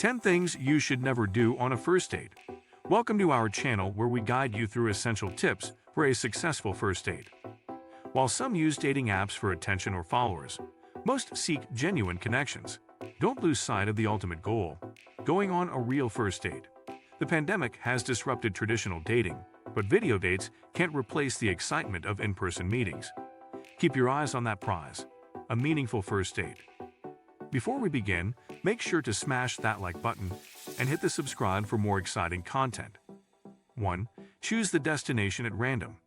10 things you should never do on a first date. Welcome to our channel where we guide you through essential tips for a successful first date. While some use dating apps for attention or followers, most seek genuine connections. Don't lose sight of the ultimate goal, going on a real first date. The pandemic has disrupted traditional dating, but video dates can't replace the excitement of in-person meetings. Keep your eyes on that prize, a meaningful first date. Before we begin, make sure to smash that like button and hit the subscribe for more exciting content. 1. Choose the destination at random.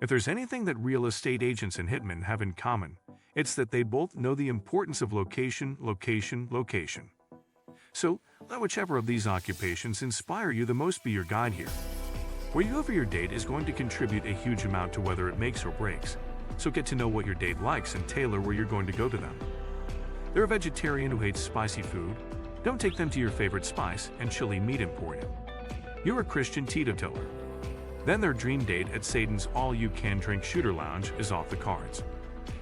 If there's anything that real estate agents and hitmen have in common, it's that they both know the importance of location. So, let whichever of these occupations inspire you the most be your guide here. Where you go for your date is going to contribute a huge amount to whether it makes or breaks, so get to know what your date likes and tailor where you're going to go to them. They're a vegetarian who hates spicy food. Don't take them to your favorite spice and chili meat emporium. You're a Christian teetotaler. Then their dream date at Satan's all-you-can-drink shooter lounge is off the cards.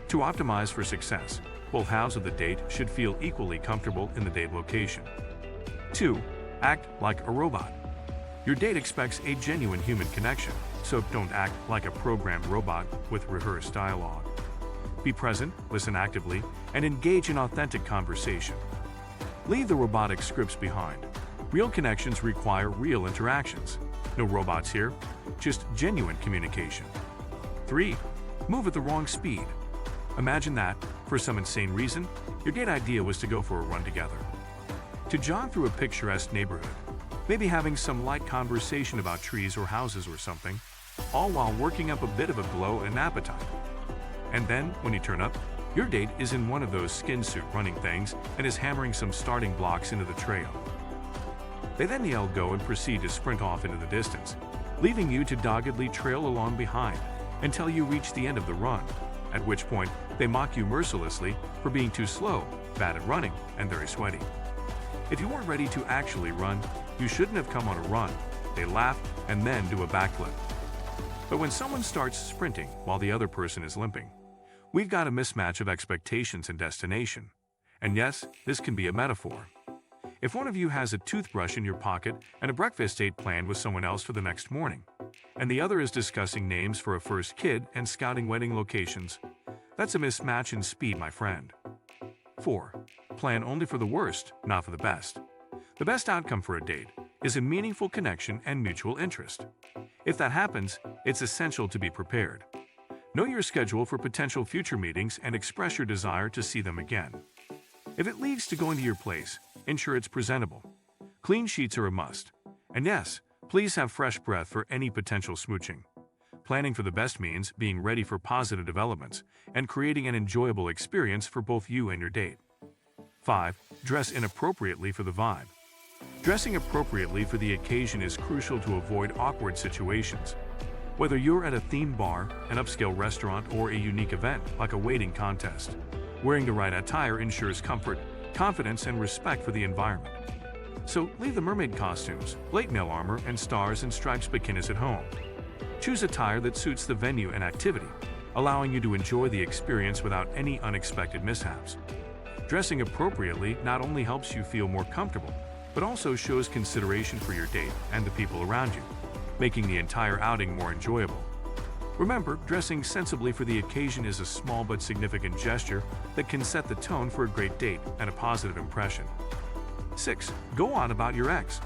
To optimize for success, both halves of the date should feel equally comfortable in the date location. 2. Act like a robot. Your date expects a genuine human connection, so don't act like a programmed robot with rehearsed dialogue. Be present, listen actively, and engage in authentic conversation. Leave the robotic scripts behind. Real connections require real interactions. No robots here, just genuine communication. 3. Move at the wrong speed. Imagine that, for some insane reason, your date idea was to go for a run together. To jog through a picturesque neighborhood, maybe having some light conversation about trees or houses or something, all while working up a bit of a glow and appetite. And then, when you turn up, your date is in one of those skin suit running things and is hammering some starting blocks into the trail. They then yell go and proceed to sprint off into the distance, leaving you to doggedly trail along behind until you reach the end of the run, at which point they mock you mercilessly for being too slow, bad at running, and very sweaty. If you weren't ready to actually run, you shouldn't have come on a run. They laugh and then do a backflip. But when someone starts sprinting while the other person is limping, we've got a mismatch of expectations and destination. And yes, this can be a metaphor. If one of you has a toothbrush in your pocket and a breakfast date planned with someone else for the next morning, and the other is discussing names for a first kid and scouting wedding locations, that's a mismatch in speed, my friend. 4. Plan only for the worst, not for the best. The best outcome for a date is a meaningful connection and mutual interest. If that happens, it's essential to be prepared. Know your schedule for potential future meetings and express your desire to see them again. If it leads to going to your place, ensure it's presentable. Clean sheets are a must. And yes, please have fresh breath for any potential smooching. Planning for the best means being ready for positive developments and creating an enjoyable experience for both you and your date. 5. Dress inappropriately for the vibe. Dressing appropriately for the occasion is crucial to avoid awkward situations. Whether you're at a theme bar, an upscale restaurant, or a unique event like a waiting contest, wearing the right attire ensures comfort, confidence, and respect for the environment. So leave the mermaid costumes, plate mail armor, and stars and stripes bikinis at home. Choose attire that suits the venue and activity, allowing you to enjoy the experience without any unexpected mishaps. Dressing appropriately not only helps you feel more comfortable, but also shows consideration for your date and the people around you, making the entire outing more enjoyable. Remember, dressing sensibly for the occasion is a small but significant gesture that can set the tone for a great date and a positive impression. 6. Go on about your ex.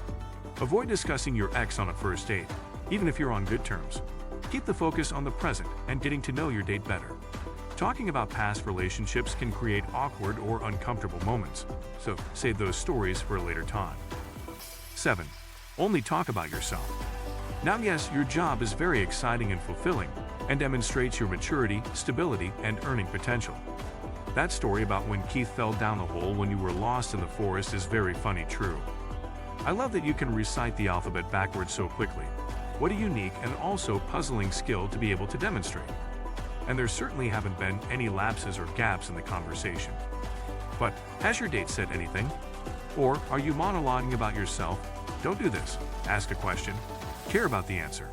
Avoid discussing your ex on a first date, even if you're on good terms. Keep the focus on the present and getting to know your date better. Talking about past relationships can create awkward or uncomfortable moments, so save those stories for a later time. 7. Only talk about yourself. Now yes, your job is very exciting and fulfilling, and demonstrates your maturity, stability, and earning potential. That story about when Keith fell down the hole when you were lost in the forest is very funny true. I love that you can recite the alphabet backwards so quickly. What a unique and also puzzling skill to be able to demonstrate. And there certainly haven't been any lapses or gaps in the conversation. But has your date said anything? Or are you monologuing about yourself? Don't do this. Ask a question. Care about the answer.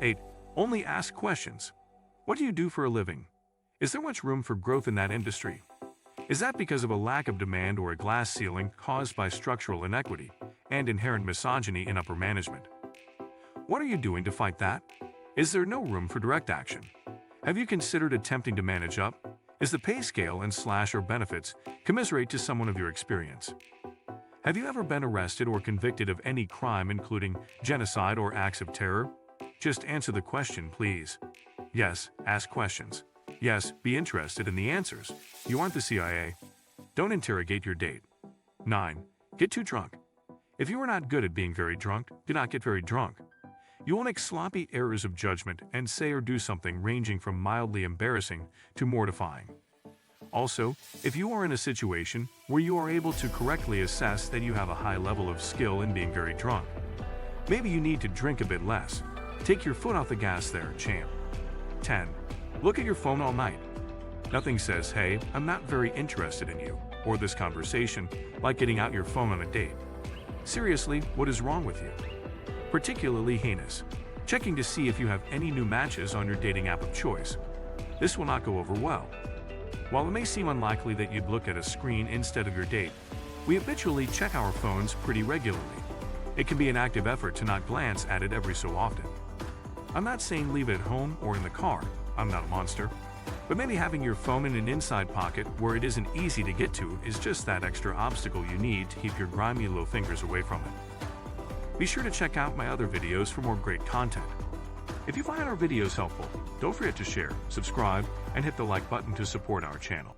8. Only ask questions. What do you do for a living? Is there much room for growth in that industry? Is that because of a lack of demand or a glass ceiling caused by structural inequity and inherent misogyny in upper management? What are you doing to fight that? Is there no room for direct action? Have you considered attempting to manage up? Is the pay scale and slash or benefits commiserate to someone of your experience? Have you ever been arrested or convicted of any crime including genocide or acts of terror? Just answer the question, please. Yes, ask questions. Yes, be interested in the answers. You aren't the CIA. Don't interrogate your date. 9. Get too drunk. If you are not good at being very drunk, do not get very drunk. You will make sloppy errors of judgment and say or do something ranging from mildly embarrassing to mortifying. Also, if you are in a situation where you are able to correctly assess that you have a high level of skill in being very drunk, maybe you need to drink a bit less. Take your foot off the gas there, champ. 10. Look at your phone all night. Nothing says, hey, I'm not very interested in you, or this conversation, like getting out your phone on a date. Seriously, what is wrong with you? Particularly heinous. Checking to see if you have any new matches on your dating app of choice. This will not go over well. While it may seem unlikely that you'd look at a screen instead of your date, we habitually check our phones pretty regularly. It can be an active effort to not glance at it every so often. I'm not saying leave it at home or in the car. I'm not a monster. But maybe having your phone in an inside pocket where it isn't easy to get to is just that extra obstacle you need to keep your grimy little fingers away from it. Be sure to check out my other videos for more great content. If you find our videos helpful, don't forget to share, subscribe, and hit the like button to support our channel.